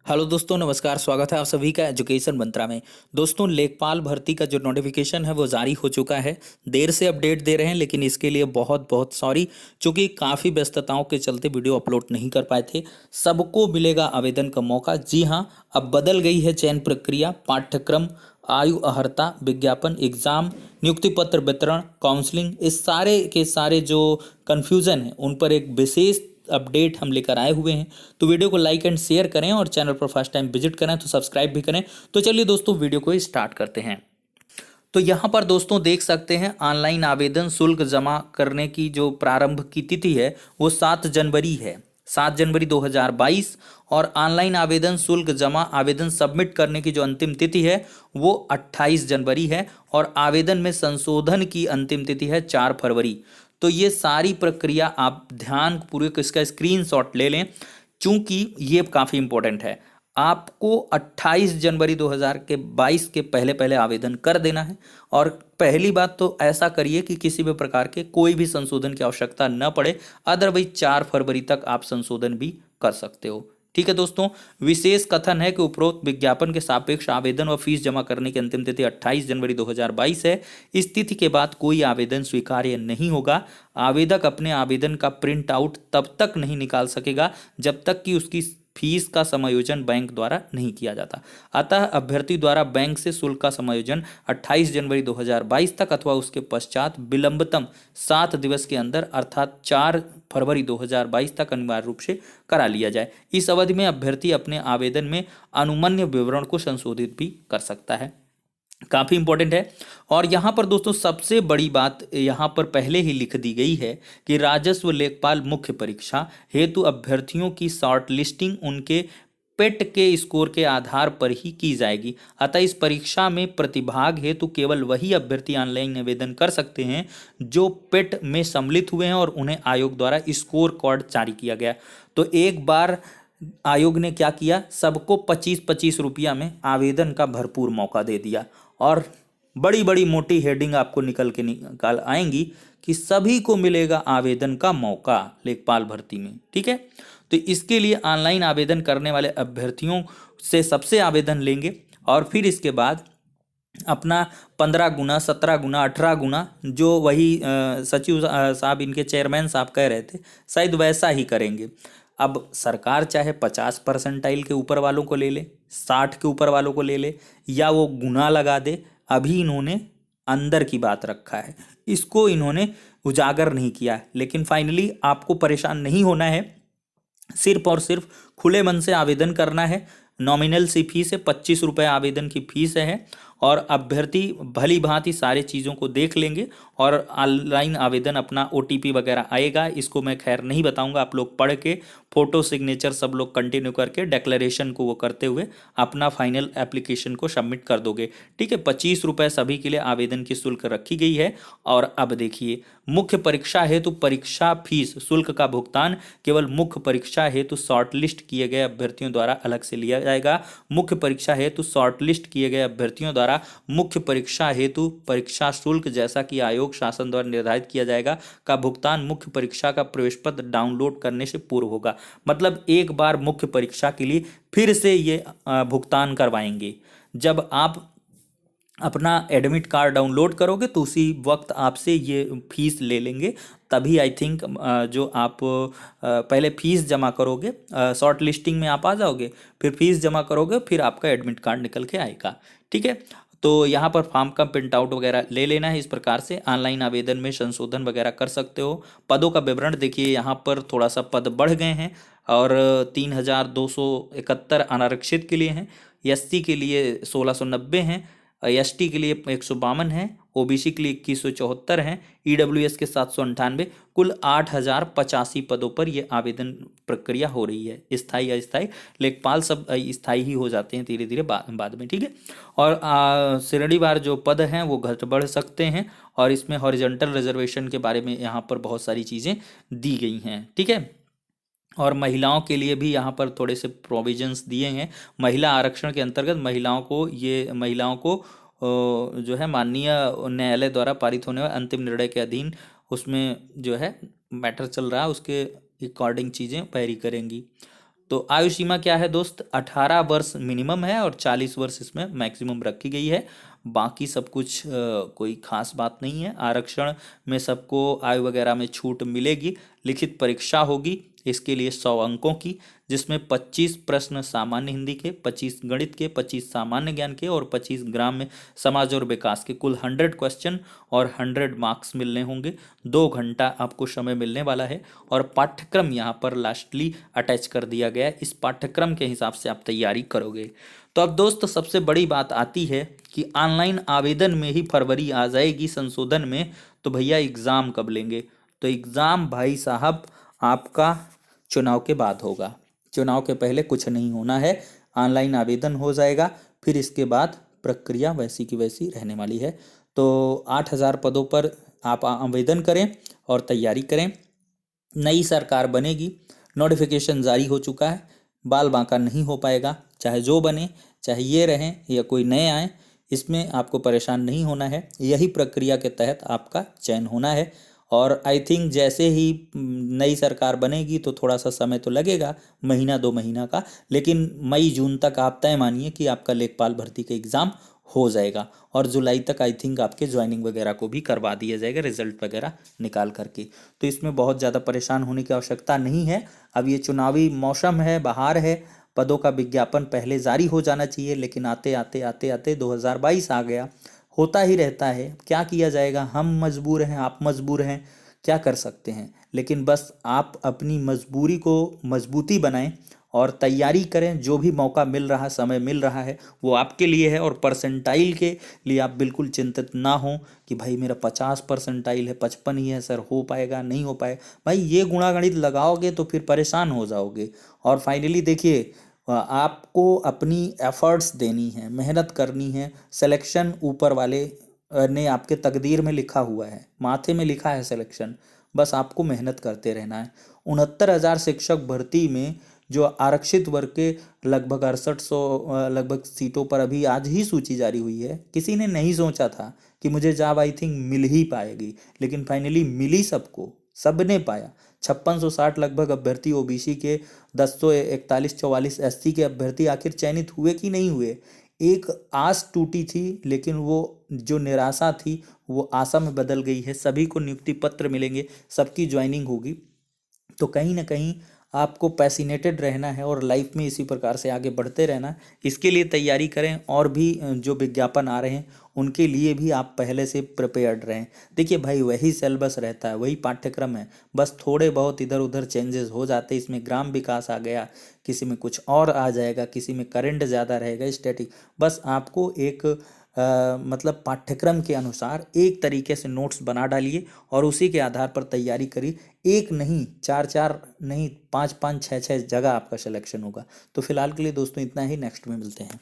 Hello दोस्तों, नमस्कार। स्वागत है आप सभी का एजुकेशन मंत्रा में। दोस्तों, लेखपाल भर्ती का जो नोटिफिकेशन है वो जारी हो चुका है। देर से अपडेट दे रहे हैं, लेकिन इसके लिए बहुत बहुत सॉरी, क्योंकि काफ़ी व्यस्तताओं के चलते वीडियो अपलोड नहीं कर पाए थे। सबको मिलेगा आवेदन का मौका। जी हाँ, अब बदल गई है चयन प्रक्रिया, पाठ्यक्रम, आयु अर्हता, विज्ञापन, एग्जाम, नियुक्ति पत्र वितरण, काउंसलिंग, इस सारे के सारे जो कन्फ्यूज़न है उन पर एक विशेष अपडेट हम लेकर आए हुए हैं। तो वीडियो को लाइक एंड शेयर करें और चैनल पर फर्स्ट टाइम विजिट करें तो सब्सक्राइब भी करें। तो चलिए दोस्तों, वीडियो को स्टार्ट करते हैं। तो यहाँ पर दोस्तों देख सकते हैं, ऑनलाइन आवेदन शुल्क जमा करने की जो प्रारंभ की तिथि है वो 7 जनवरी है, 7 जनवरी 2022। और ऑनलाइन आवेदन शुल्क जमा आवेदन सबमिट करने की जो अंतिम तिथि है वो 28 जनवरी है। और आवेदन में संशोधन की अंतिम तिथि है 4 फरवरी। तो ये सारी प्रक्रिया आप ध्यान पूर्वक इसका स्क्रीनशॉट ले लें, चूंकि ये काफ़ी इंपॉर्टेंट है। आपको 28 जनवरी 2022 के पहले पहले आवेदन कर देना है। और पहली बात तो ऐसा करिए कि किसी भी प्रकार के कोई भी संशोधन की आवश्यकता न पड़े, अदरवाइज 4 फरवरी तक आप संशोधन भी कर सकते हो। ठीक है दोस्तों, विशेष कथन है कि उपरोक्त विज्ञापन के सापेक्ष आवेदन व फीस जमा करने की अंतिम तिथि 28 जनवरी 2022 है। इस तिथि के बाद कोई आवेदन स्वीकार्य नहीं होगा। आवेदक अपने आवेदन का प्रिंट आउट तब तक नहीं निकाल सकेगा जब तक कि उसकी फीस का समायोजन बैंक द्वारा नहीं किया जाता। अतः अभ्यर्थी द्वारा बैंक से शुल्क का समायोजन 28 जनवरी 2022 तक अथवा उसके पश्चात विलंबतम 7 दिवस के अंदर अर्थात 4 फरवरी 2022 तक अनिवार्य रूप से करा लिया जाए। इस अवधि में अभ्यर्थी अपने आवेदन में अनुमन्य विवरण को संशोधित भी कर सकता है। काफ़ी इंपॉर्टेंट है। और यहाँ पर दोस्तों सबसे बड़ी बात यहाँ पर पहले ही लिख दी गई है कि राजस्व लेखपाल मुख्य परीक्षा हेतु अभ्यर्थियों की शॉर्ट लिस्टिंग उनके पेट के स्कोर के आधार पर ही की जाएगी। अतः इस परीक्षा में प्रतिभाग हेतु केवल वही अभ्यर्थी ऑनलाइन आवेदन कर सकते हैं जो पेट में सम्मिलित हुए हैं और उन्हें आयोग द्वारा स्कोर कार्ड जारी किया गया। तो एक बार आयोग ने क्या किया, सबको 25-25 रुपया में आवेदन का भरपूर मौका दे दिया। और बड़ी बड़ी मोटी हेडिंग आपको निकाल आएंगी कि सभी को मिलेगा आवेदन का मौका लेखपाल भर्ती में। ठीक है, तो इसके लिए ऑनलाइन आवेदन करने वाले अभ्यर्थियों से सबसे आवेदन लेंगे और फिर इसके बाद अपना 15 गुना, 17 गुना, 18 गुना, जो वही सचिव साहब इनके चेयरमैन साहब कह रहे थे, शायद वैसा ही करेंगे। अब सरकार चाहे 50 परसेंटाइल के ऊपर वालों को ले ले, 60 के ऊपर वालों को ले ले, या वो गुना लगा दे। अभी इन्होंने अंदर की बात रखा है, इसको इन्होंने उजागर नहीं किया है। लेकिन फाइनली आपको परेशान नहीं होना है, सिर्फ और सिर्फ खुले मन से आवेदन करना है। नॉमिनल सी फीस है, 25 रुपये आवेदन की फीस है। और अभ्यर्थी भली भांति सारे चीज़ों को देख लेंगे और ऑनलाइन आवेदन अपना OTP वगैरह आएगा, इसको मैं खैर नहीं बताऊंगा। आप लोग पढ़ के फोटो सिग्नेचर सब लोग कंटिन्यू करके डिक्लेरेशन को वो करते हुए अपना फाइनल एप्लीकेशन को सबमिट कर दोगे। ठीक है, 25 रुपये सभी के लिए आवेदन की शुल्क रखी गई है। और अब देखिए, मुख्य परीक्षा हेतु परीक्षा फीस शुल्क का भुगतान केवल मुख्य परीक्षा हेतु शॉर्टलिस्ट किए गए अभ्यर्थियों द्वारा अलग से लिया जाएगा। मुख्य परीक्षा हेतु शॉर्टलिस्ट किए गए अभ्यर्थियों द्वारा मुख्य परीक्षा हेतु परीक्षा शुल्क जैसा कि आयोग शासन द्वारा निर्धारित किया जाएगा का भुगतान मुख्य परीक्षा का प्रवेश पत्र डाउनलोड करने से पूर्व होगा। मतलब एक बार मुख्य परीक्षा के लिए फिर से ये भुगतान करवाएंगे। जब आप अपना एडमिट कार्ड डाउनलोड करोगे तो उसी वक्त आपसे ये फीस ले लेंगे। तभी आई थिंक जो आप पहले फीस जमा करोगे, शॉर्ट लिस्टिंग में आप आ जाओगे, फिर फीस जमा करोगे, फिर आपका एडमिट कार्ड निकल के आएगा। ठीक है, तो यहाँ पर फॉर्म का प्रिंट आउट वगैरह ले लेना है। इस प्रकार से ऑनलाइन आवेदन में संशोधन वगैरह कर सकते हो। पदों का विवरण देखिए, यहाँ पर थोड़ा सा पद बढ़ गए हैं और 3271 अनारक्षित के लिए हैं, SC के लिए 1690 हैं, ST के लिए 152 है, OBC के लिए 2174 हैं, EWS के 798, कुल 8085 पदों पर यह आवेदन प्रक्रिया हो रही है। स्थायी अस्थायी लेखपाल सब स्थायी ही हो जाते हैं धीरे धीरे बाद में। ठीक है, और श्रेणीवार जो पद हैं वो घट बढ़ सकते हैं। और इसमें हॉरिजॉन्टल रिजर्वेशन के बारे में यहाँ पर बहुत सारी चीज़ें दी गई हैं। ठीक है, और महिलाओं के लिए भी यहाँ पर थोड़े से प्रोविजंस दिए हैं। महिला आरक्षण के अंतर्गत महिलाओं को जो है माननीय न्यायालय द्वारा पारित होने वाले अंतिम निर्णय के अधीन उसमें जो है मैटर चल रहा है, उसके अकॉर्डिंग चीज़ें वेरी करेंगी। तो आयु सीमा क्या है दोस्त, 18 वर्ष मिनिमम है और 40 वर्ष इसमें मैक्सिमम रखी गई है। बाकी सब कुछ कोई खास बात नहीं है। आरक्षण में सबको आयु वगैरह में छूट मिलेगी। लिखित परीक्षा होगी इसके लिए 100 अंकों की, जिसमें 25 प्रश्न सामान्य हिंदी के, 25 गणित के, 25 सामान्य ज्ञान के और 25 ग्राम्य समाज और विकास के, कुल 100 क्वेश्चन और 100 मार्क्स मिलने होंगे। 2 घंटा आपको समय मिलने वाला है और पाठ्यक्रम यहाँ पर लास्टली अटैच कर दिया गया है। इस पाठ्यक्रम के हिसाब से आप तैयारी करोगे। तो अब दोस्त सबसे बड़ी बात आती है कि ऑनलाइन आवेदन में ही फरवरी आ जाएगी संशोधन में, तो भैया एग्ज़ाम कब लेंगे? तो एग्ज़ाम भाई साहब आपका चुनाव के बाद होगा। चुनाव के पहले कुछ नहीं होना है। ऑनलाइन आवेदन हो जाएगा, फिर इसके बाद प्रक्रिया वैसी की वैसी रहने वाली है। तो 8,000 पदों पर आप आवेदन करें और तैयारी करें। नई सरकार बनेगी, नोटिफिकेशन जारी हो चुका है, बाल बांका नहीं हो पाएगा। चाहे जो बने, चाहे ये रहें या कोई नए आए, इसमें आपको परेशान नहीं होना है। यही प्रक्रिया के तहत आपका चयन होना है। और आई थिंक जैसे ही नई सरकार बनेगी तो थोड़ा सा समय तो लगेगा, महीना 2 महीना का, लेकिन मई जून तक आप तय मानिए कि आपका लेखपाल भर्ती का एग्ज़ाम हो जाएगा। और जुलाई तक आई थिंक आपके ज्वाइनिंग वगैरह को भी करवा दिया जाएगा, रिजल्ट वगैरह निकाल करके। तो इसमें बहुत ज़्यादा परेशान होने की आवश्यकता नहीं है। अब ये चुनावी मौसम है, बहार है, पदों का विज्ञापन पहले जारी हो जाना चाहिए, लेकिन आते आते आते आते 2022 आ गया। होता ही रहता है, क्या किया जाएगा। हम मजबूर हैं, आप मजबूर हैं, क्या कर सकते हैं। लेकिन बस आप अपनी मजबूरी को मजबूती बनाएं और तैयारी करें। जो भी मौका मिल रहा, समय मिल रहा है, वो आपके लिए है। और परसेंटाइल के लिए आप बिल्कुल चिंतित ना हो कि भाई मेरा 50 परसेंटाइल है, 55 ही है सर, हो पाएगा नहीं हो पाए। भाई ये गुणागणित लगाओगे तो फिर परेशान हो जाओगे। और फाइनली देखिए, आपको अपनी एफर्ट्स देनी है, मेहनत करनी है। सिलेक्शन ऊपर वाले ने आपके तकदीर में लिखा हुआ है, माथे में लिखा है सिलेक्शन, बस आपको मेहनत करते रहना है। 69,000 शिक्षक भर्ती में जो आरक्षित वर्ग के लगभग 6800 लगभग सीटों पर अभी आज ही सूची जारी हुई है। किसी ने नहीं सोचा था कि मुझे जॉब आई थिंक मिल ही पाएगी, लेकिन फाइनली मिली सबको, सबने पाया। 5660 लगभग अभ्यर्थी ओबीसी के, 1041-44 एससी के अभ्यर्थी आखिर चयनित हुए कि नहीं हुए। एक आस टूटी थी, लेकिन वो जो निराशा थी वो आशा में बदल गई है। सभी को नियुक्ति पत्र मिलेंगे, सबकी ज्वाइनिंग होगी। तो कहीं ना कहीं आपको पैसिनेटेड रहना है और लाइफ में इसी प्रकार से आगे बढ़ते रहना है। इसके लिए तैयारी करें। और भी जो विज्ञापन आ रहे हैं उनके लिए भी आप पहले से प्रिपेयर्ड रहें। देखिए भाई, वही सिलेबस रहता है, वही पाठ्यक्रम है, बस थोड़े बहुत इधर उधर चेंजेस हो जाते हैं। इसमें ग्राम विकास आ गया, किसी में कुछ और आ जाएगा, किसी में करंट ज़्यादा रहेगा, स्टैटिक। बस आपको एक मतलब पाठ्यक्रम के अनुसार एक तरीके से नोट्स बना डालिए और उसी के आधार पर तैयारी करिए। एक नहीं, 4-4 नहीं, 5-5 6-6 जगह आपका सिलेक्शन होगा। तो फिलहाल के लिए दोस्तों इतना ही, नेक्स्ट में मिलते हैं।